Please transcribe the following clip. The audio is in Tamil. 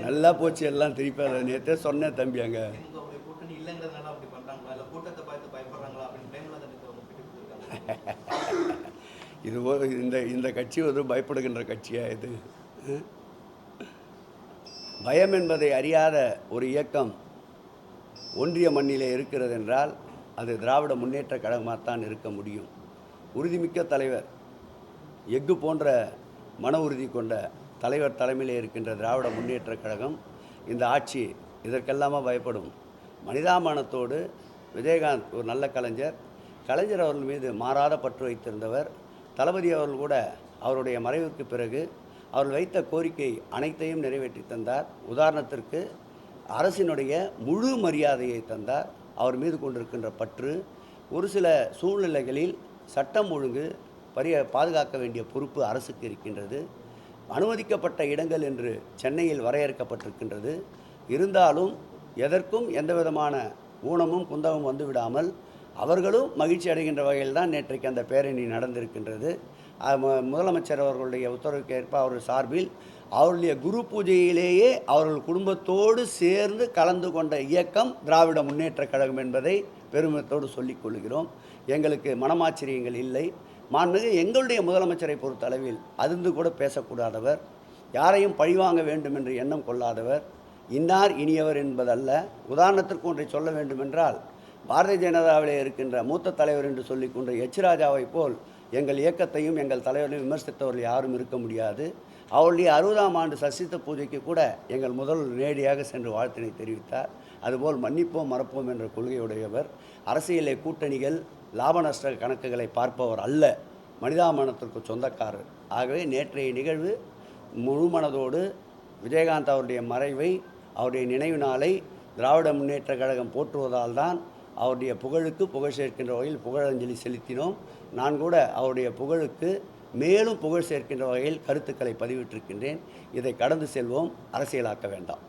நல்லா போச்சு எல்லாம் திருப்பி அதை நேற்றே சொன்னேன் தம்பி. அங்கே கூட்டணி இல்லைங்கிறதுனால அப்படி பண்ணுறாங்களா, இல்லை கூட்டத்தை பார்த்து பயப்படுறாங்களா அப்படின்னு டைமில் அதை இது இந்த கட்சி பயப்படுகின்ற கட்சியா இது? பயம் என்பதை அறியாத ஒரு இயக்கம் ஒன்றிய மண்ணிலே இருக்கிறது என்றால் அது திராவிட முன்னேற்ற கழகமாகத்தான் இருக்க முடியும். உறுதிமிக்க தலைவர், எஃகு போன்ற மன உறுதி கொண்ட தலைவர் தலைமையிலே இருக்கின்ற திராவிட முன்னேற்ற கழகம் இந்த ஆட்சி இதற்கெல்லாமா பயப்படும்? மனிதாமானத்தோடு விஜயகாந்த் ஒரு நல்ல கலைஞர் அவர்கள் மீது மாறாத பற்று வைத்திருந்தவர். தளபதி அவர்கள் கூட அவருடைய மறைவுக்கு பிறகு அவர்கள் வைத்த கோரிக்கை அனைத்தையும் நிறைவேற்றி தந்தார். உதாரணத்திற்கு அரசினுடைய முழு மரியாதையை தந்தார். அவர் மீது கொண்டிருக்கின்ற பற்று, ஒரு சில சூழ்நிலைகளில் சட்டம் ஒழுங்கு பாதுகாக்க வேண்டிய பொறுப்பு அரசுக்கு இருக்கின்றது. அனுமதிக்கப்பட்ட இடங்கள் என்று சென்னையில் வரையறுக்கப்பட்டிருக்கின்றது. இருந்தாலும் எதற்கும் எந்த விதமான ஊனமும் குந்தமும் வந்துவிடாமல் அவர்களும் மகிழ்ச்சி அடைகின்ற வகையில் தான் நேற்றைக்கு அந்த பேரணி நடந்திருக்கின்றது. முதலமைச்சர் அவர்களுடைய உத்தரவுக்கு ஏற்ப அவர்கள் சார்பில் அவருடைய குரு பூஜையிலேயே அவர்கள் குடும்பத்தோடு சேர்ந்து கலந்து கொண்ட இயக்கம் திராவிட முன்னேற்ற கழகம் என்பதை பெருமிதத்தோடு சொல்லிக் கொள்கிறோம். எங்களுக்கு மனமாச்சரியங்கள் இல்லை. மாண்புமிகு எங்களுடைய முதலமைச்சரை பொறுத்தளவில் அதிர்ந்து கூட பேசக்கூடாதவர், யாரையும் பழிவாங்க வேண்டும் என்று எண்ணம் கொள்ளாதவர், இன்னார் இனியவர் என்பதல்ல. உதாரணத்திற்கு ஒன்றை சொல்ல வேண்டுமென்றால், பாரதிய ஜனதாவிலே இருக்கின்ற மூத்த தலைவர் என்று சொல்லிக்கொண்ட எச் ராஜாவை போல் எங்கள் இயக்கத்தையும் எங்கள் தலைவரையும் விமர்சித்தவர்கள் யாரும் இருக்க முடியாது. அவருடைய 60ஆம் ஆண்டு சசித்த பூஜைக்கு கூட எங்கள் முதல்வர் நேரடியாக சென்று வாழ்த்தினை தெரிவித்தார். அதுபோல் மன்னிப்போம் மறப்போம் என்ற கொள்கையுடையவர். அரசியலை கூட்டணிகள் லாப நஷ்ட கணக்குகளை பார்ப்பவர் அல்ல, மனிதாமானத்திற்கு சொந்தக்காரர். ஆகவே நேற்றைய நிகழ்வு முழு மனதோடு விஜயகாந்த் அவருடைய மறைவை, அவருடைய நினைவு நாளை திராவிட முன்னேற்ற கழகம் போற்றுவதால் தான் அவருடைய புகழுக்கு புகழ் சேர்க்கின்ற வகையில் புகழஞ்சலி செலுத்தினோம். நான் கூட அவருடைய புகழுக்கு மேலும் புகழ் சேர்க்கின்ற வகையில் கருத்துக்களை பதிவிட்டிருக்கின்றேன். இதை கடந்து செல்வோம், அரசியலாக்க வேண்டாம்.